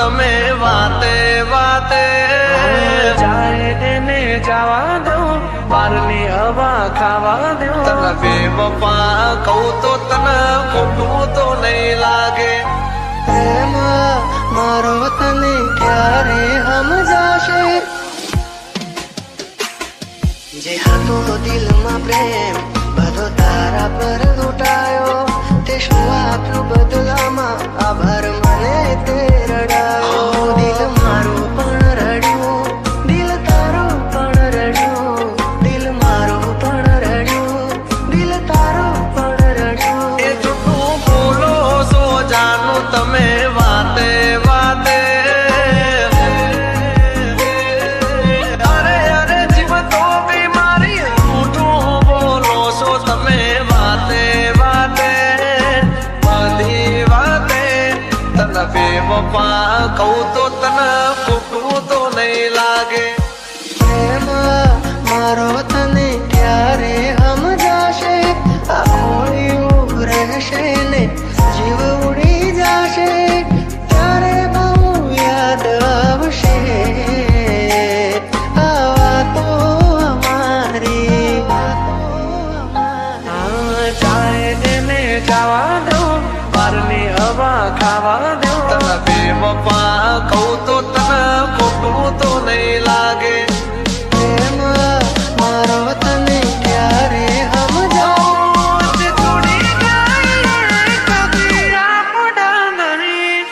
તમે વાતે વાતે જાય એને જવા દો, બહારની હવા ખાવા દો. તને બેવફા કહું તો તને ખોટું તો નહીં લાગે. પ્રેમ મારો તને ક્યારે સમજાશે? જે હતો દિલમાં પ્રેમ બધો તારા પર લૂંટાયો. તે શું આપ્યું બદલામાં? આભાર મને તે રડાયો. દિલ મારું પણ રડ્યું, દિલ તારું પણ રડ્યું. દિલ મારું પણ રડ્યું, દિલ તારું પણ રડ્યું. એ જૂઠું બોલો છો જાનું તમે વાતે વાતે. અરે અરે જીવ તો બીમારી જૂઠું બોલો છો તમે વાતે વાતે બધી વાતે. તને બેવફા કહું તો તને ખોટું તો નહીં લાગે. પ્રેમ મારો તને ક્યારે સમજાશે? આ ખોળ્યું રહેશે ને જીવ ઉડી જશે. ત્યારે બહુ યાદ આવશે આ વાતો અમારી. જાય એને જવા દો, બહારની હવા ખાવા દો. તને બેવફા કહું તો તને ખોટું તો નહીં લાગે. પ્રેમ મારો તને ક્યારે સમજાશે? છોડી જાય કદી આપડા નહીં.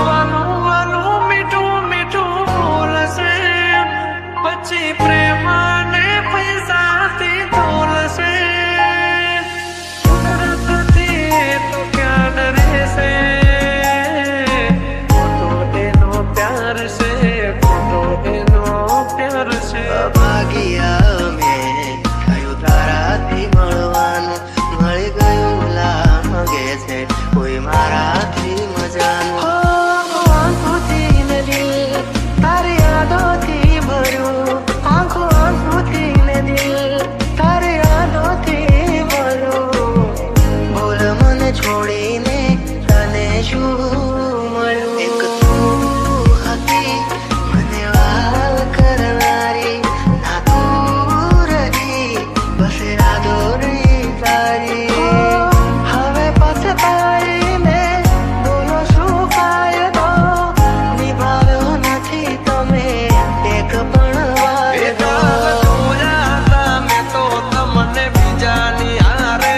વાલું વાલું મીઠું મીઠું બોલશે, પછી પ્રેમ ને પૈસાથી તોલશે. કુદરતથી તો ક્યાં ડરે છે, ખોટો એનો પ્યાર છે, ખોટો એનો પ્યાર છે. ભાગ્યા મેં થયું તારાથી મળવાનું. મળી ગયું લાગે છે કોઈ મારાથી મજાનું. આંખોથી ને દિલ તારી યાદોથી ભર્યું. આંખોથી ને દિલ તારી યાદોથી ભર્યું. બોલ મને છોડીને તને શું મળ્યું? એક તું હતી મને વાલ કરનારી. ના તું રહી બસ યાદો રહી તારી. હવે પછતાઈને બોલો શું ફાયદો? નિભાવ્યો નથી તમે એક પણ વાયદો. જોયા હતા મેં તો તમને બીજાની હારે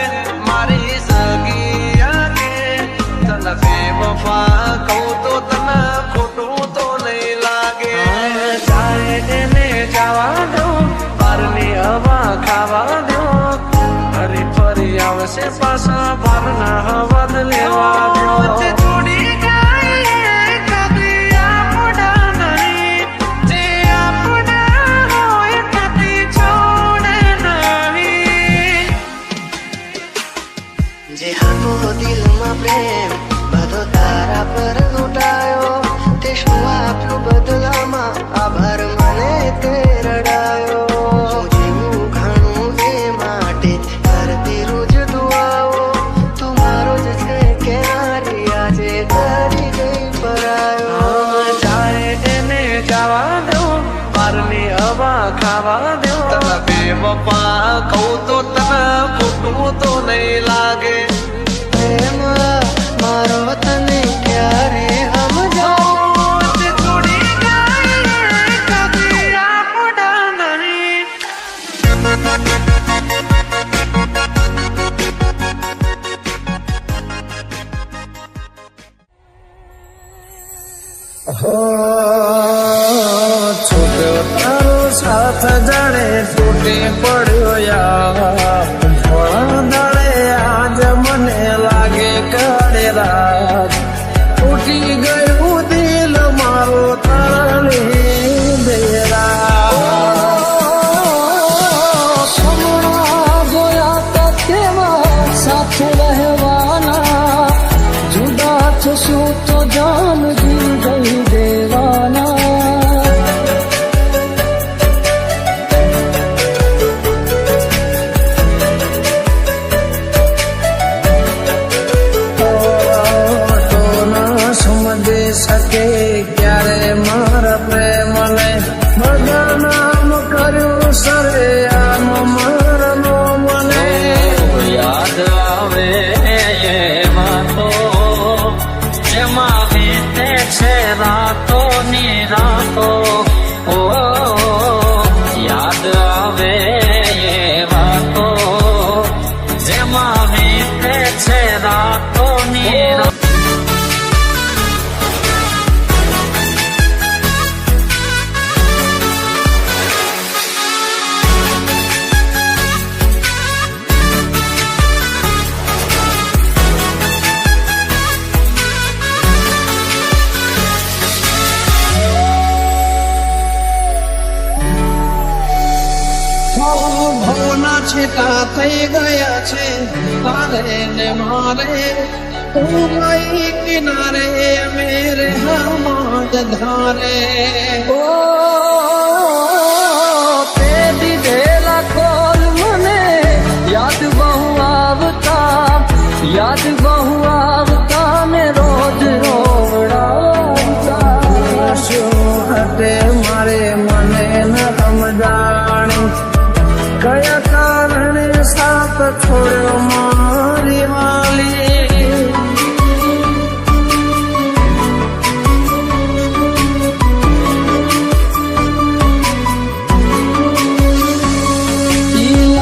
મારી સગી આગે. તને બેવફા કહું તો તને ખોટું તો નહીં લાગે. જાય એને જવા દો, બહારની હવા ખાવા દો. ફરી ફરી આવશે પાછા બહારના હવા લેવા દો. છોડી જાય કદી આપડા નહીં, જે આપડા હોય કદી છોડે નહીં. જે હતો દિલમાં પ્રેમ બધો તારા પર લૂંટાયો. તે શું આપ્યું બદલામાં? આભાર મને તે રડાયો. હું જીવું ઘણું એ માટે કરતી રોજ દુઆઓ. તું મારો જ છે કે નારી આજે કરી ગઈ પરાયો. જાય એને જવા દો, બહારની હવા ખાવા દો. તને બેવફા કહું તો તને ખોટું તો નહીં લાગે. પ્રેમ મારો તને ક્યારે સમજાશે? છોડી જાય કદી આપડા નહીં. છૂટ્યો તારો સાથ જાણે તૂટી પડ્યો યાર. થોડા દાડે આજ મને લાગે કડેરા. સોનાના છેટા થઈ ગયા છે તારે ને મારે તું માઈ કિનારે મેરે હમાદ ધારે ઓ તે દીધેલા કોલ મને યાદ બહુ આવતા ને રોજ રોવડાવતા શું હટે મારે મને ન સમજાણી કયા કારણે સાપ છોડ્યો મારી વાલી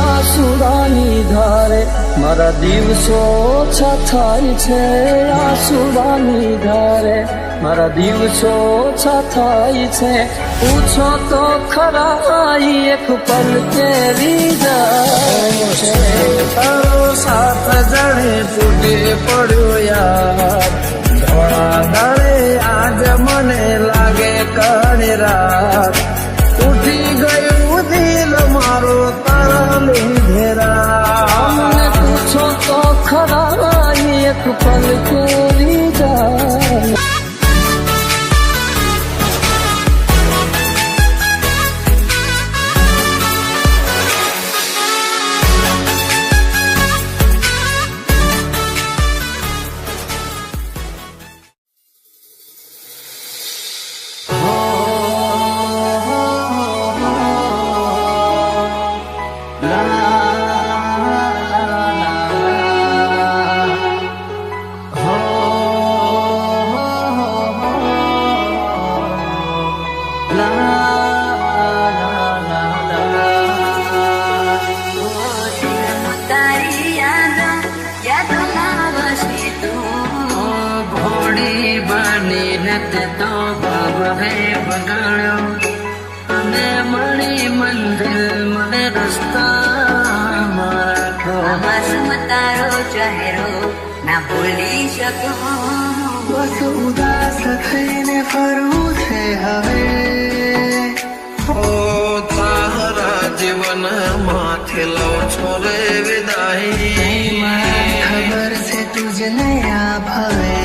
આસુરાની ધારે મારા દિવસો ઓછા થાય છે આસુરાની ધારે મારા દિવસો ઓછા થાય છે પૂછો તો ખરા એક પલ કેરી જાય છે તારો સાથ જણે તૂટી પડ્યો યાર ધોળા દાડે આજ મને લાગે કાળી રાત તૂટી ગયું દિલ મારો તારા લીધે અમને પૂછો તો ખરા એક પલ કેરી જાય તો બાબ હે બગાડ્યો અને મણી મંદિર મને રસ્તા મારા માસૂમ તારો ચહેરો ના ભૂલી શકું બસ ઉદાસ થઈને ફરવું છે હવે ઓ તારા જીવન માથે લો છોરે વિદાય ખબર છે તુજને આ ભાવે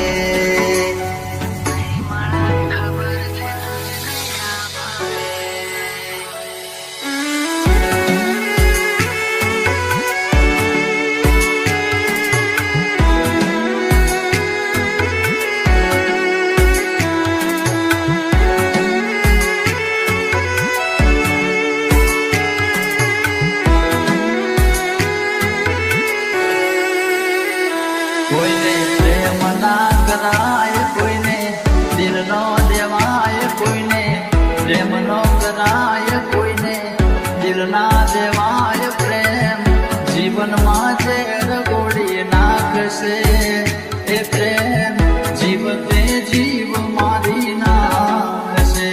કોઈને પ્રેમ ના કરાય કોઈને દિલ નો દેવાય કોઈને પ્રેમ નો કરાય કોઈને દિલ ના દેવાય પ્રેમ જીવનમાં ઝેર ગોળી નાખશે એ પ્રેમ જીવતે જીવ મારી નાખશે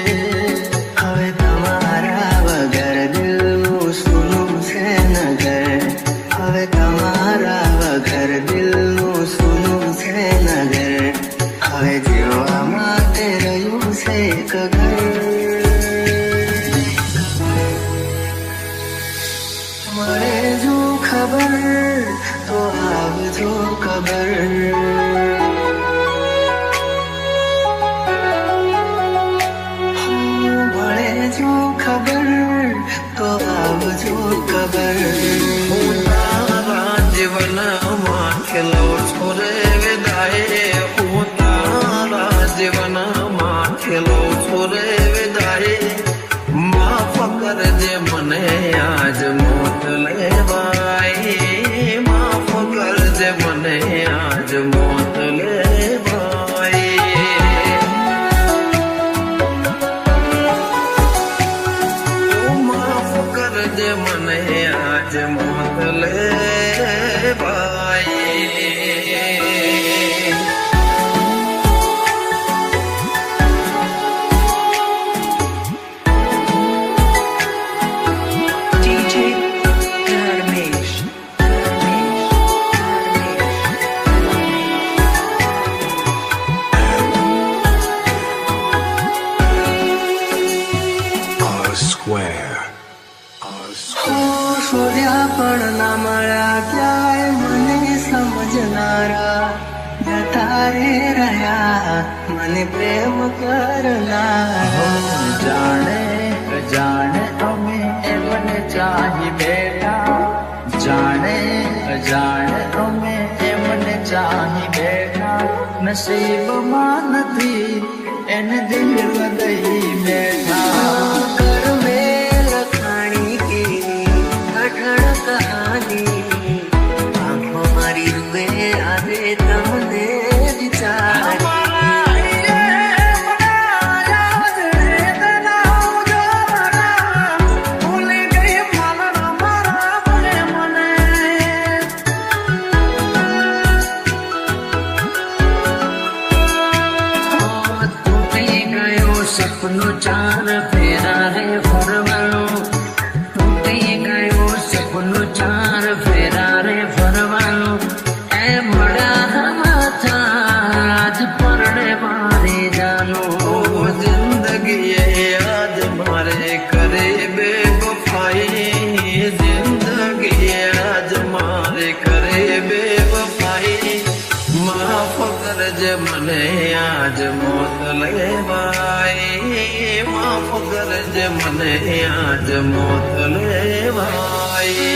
હવે તમારા વગર દિલનું સૂનું છે નગર હવે તમારા વગર દિલનું સૂનું છે નગર હવે જીવવા માટે રહ્યું છે એક ઘર મળે જો ખબર તો આવજો ખબર મળે જો ખબર તો આવજો ખબર તારા જીવન માથે લો છોરે વિદાય હું તારા જીવન માથે લો છોરે વિદાય માફ કરજે મને આજ મોત લેવાય માફ કરજે મને આજ મોત લેવાય માફ કરજે મને આજ મોત લેવાય શોધ્યા પણ ના મળ્યા ક્યાંય મને સમજનારા જતા રે રહ્યા મને પ્રેમ કરનારા જાણે જાણે અમે એમને ચાહી બેઠા જાણે જાણે અમે એમને ચાહી બેઠા નસીબમાં નથી એને દિલ દઈ બેઠા કરમે લખાણી કેવી કઠણ કહાની આંખો મારી રૂએ આજે તમને વિચારી સપનું ચાર ફેરા રે ફરવાનું તૂટી ગયું સપનું ચાર ફેરા રે ફરવાનું એ મળ્યા માથા આજ પરડે મારી જાનું જિંદગીએ આજ મારે કરે બેવફાઈ જિંદગીએ આજ મારે કરે બેવફાઈ માફ કરજે મને આજ મોત લેવાય માફ કરજે મને આજ મોત લેવાય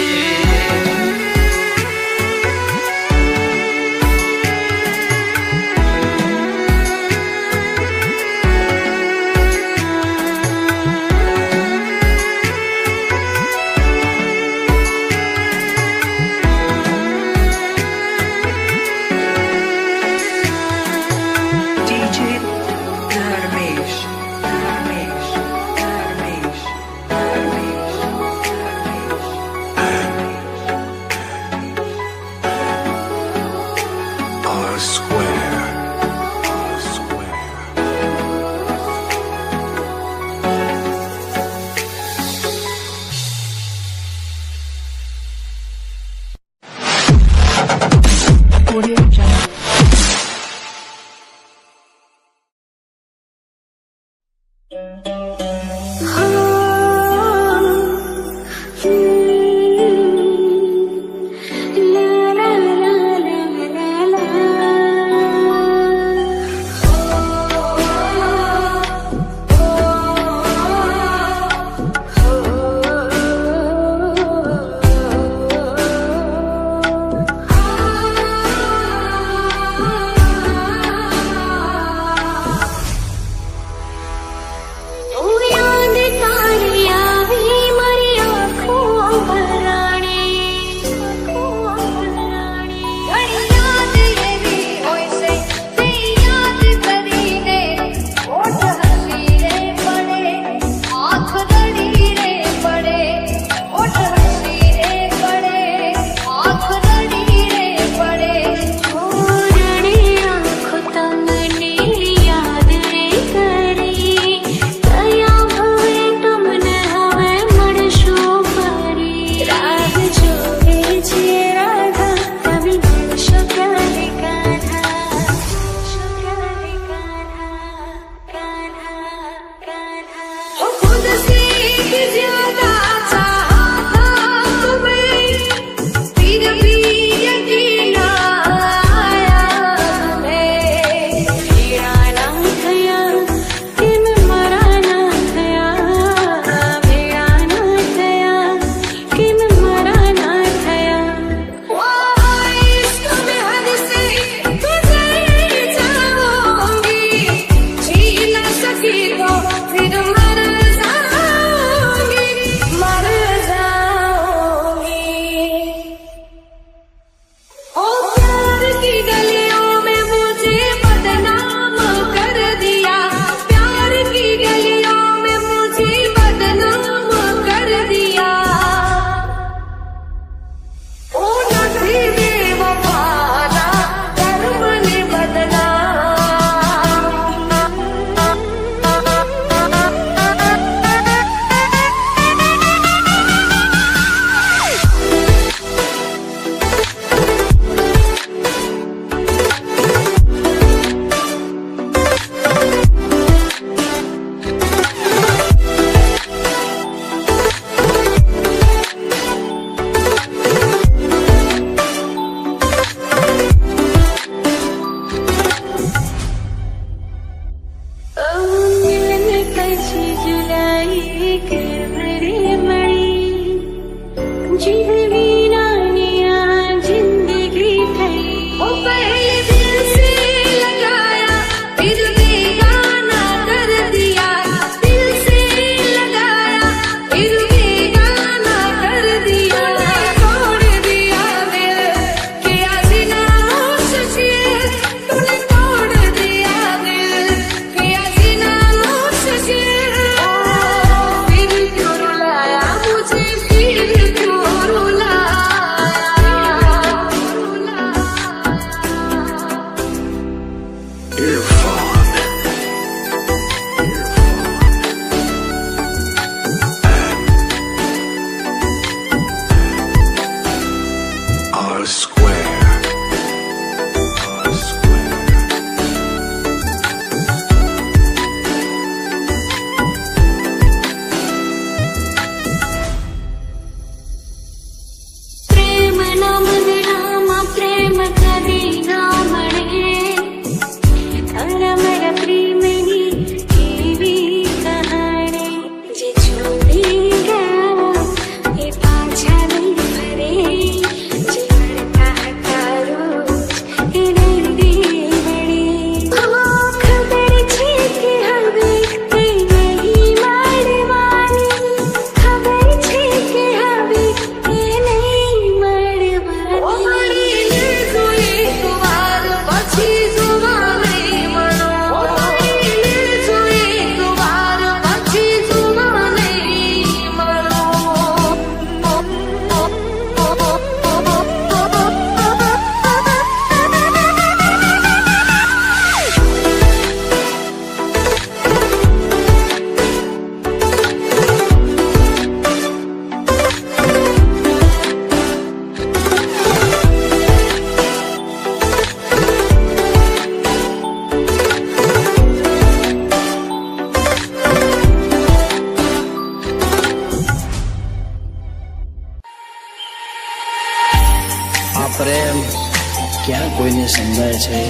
ક્યાં કોઈને સમજાય છે?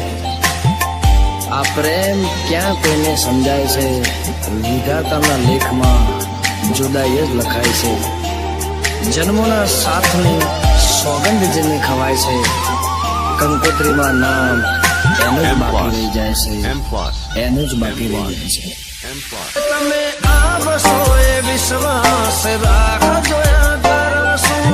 આ પ્રેમ ક્યાં કોઈને સમજાય છે? વિધાતાના લેખમાં જુદાઈ જ લખાય છે. જન્મોના સાથની સોગંદ જેને ખવાય છે, કંકોત્રીમાં નામ એનું જ બાકી રહી જાય છે, એનું જ બાકી રહી જાય છે. તમે આવશો એ વિશ્વાસ રાખજો, કરશું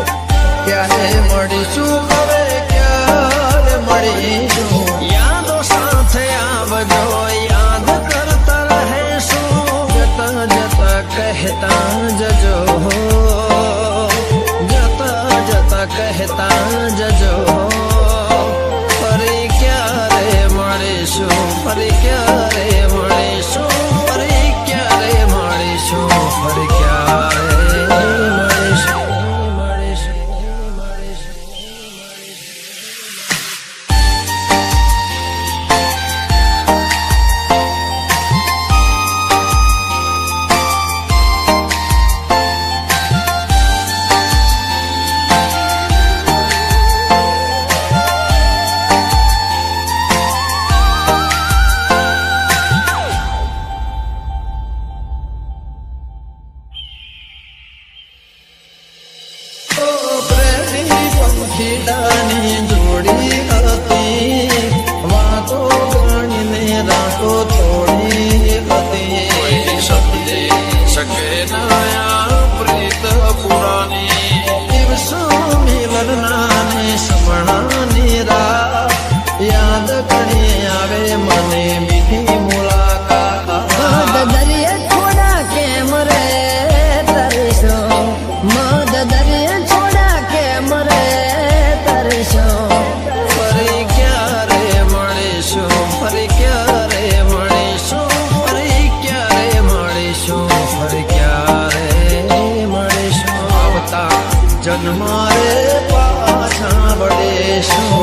ક્યારે મળીશું, હવે ક્યારે મળીશું. યાદો સાથે આવજો, યાદ કરતા રહેશું, જતા જતા કહેતા જજો, જતા જતા કહેતા જજો. ફરી ક્યારે મળીશું, ફરી ક્યારે મળીશું, ફરી ક્યારે મળીશું, ફરી ક્યારે મળીશું, મળીશું, મળીશું. ખીડાની જોડી હતી, વાતો ગણીને રાતો થોડી હતી. સમજી શકે નયા પ્રીત પુરાની, દિવસો મિલનાની સપનાની રાત યાદ કરી આવે મને મીઠી મુલાકાત. દરિયા છોડા કેમ રે તરસો, મદ દરિયા છોડા કેમ રે તરસો. ફરી ક્યારે મળીશું, ફરી ક્યારે મળીશું, ફરી ક્યારે મળીશું, ફરી ક્યારે મળીશું. આવતા જન્મારે પાછા વળીશું.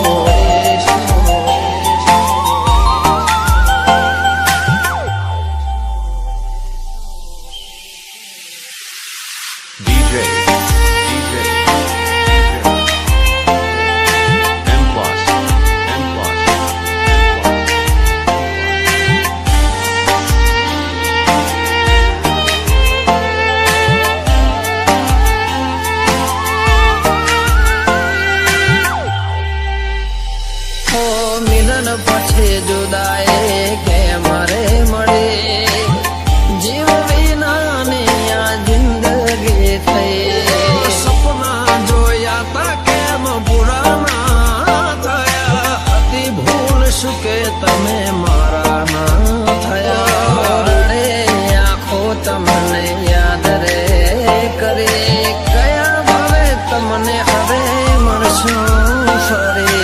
DJ M plus. ઓ મિલન પછી જુદાઈ કેમ રે મળી, જીવ વિનાની આ જિંદગી થઈ. સપના જોયા તા કેમ પૂરા ના થયા, હતી ભૂલ શું કે તમે મારા ના થયા. રડે આંખો તમને યાદ રે કરે, કયા ભાવે તમને હવે મળશું ફરી.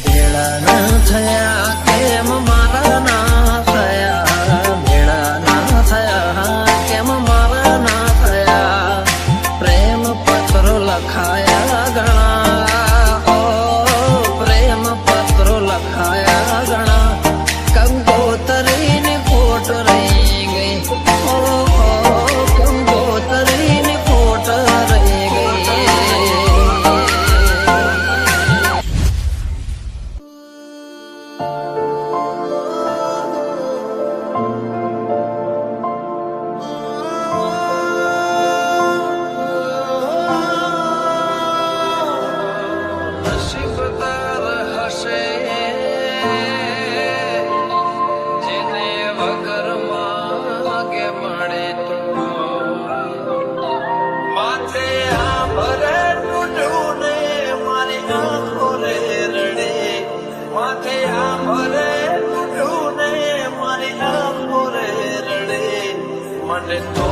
ભેળા ના થયા કેમ મારા ના થયા, ભેળા ના થયા કેમ મારા ના થયા. પ્રેમ પત્રો લખાયા ઘણા, ઓ પ્રેમ પત્રો લખાયા ઘણા, કંકોતરીની ખોટ રહી ગઈ, ઓ કંકોતરીની ખોટ રહી ગઈ. નસીબદાર હશે જેને વગર માગે મળે તો. માથે આ ભરે તૂટ્યું ને મારી આંખો રે રડે, માથે આ ભરે તૂટ્યું ને મારી આંખો રે રડે. મને તો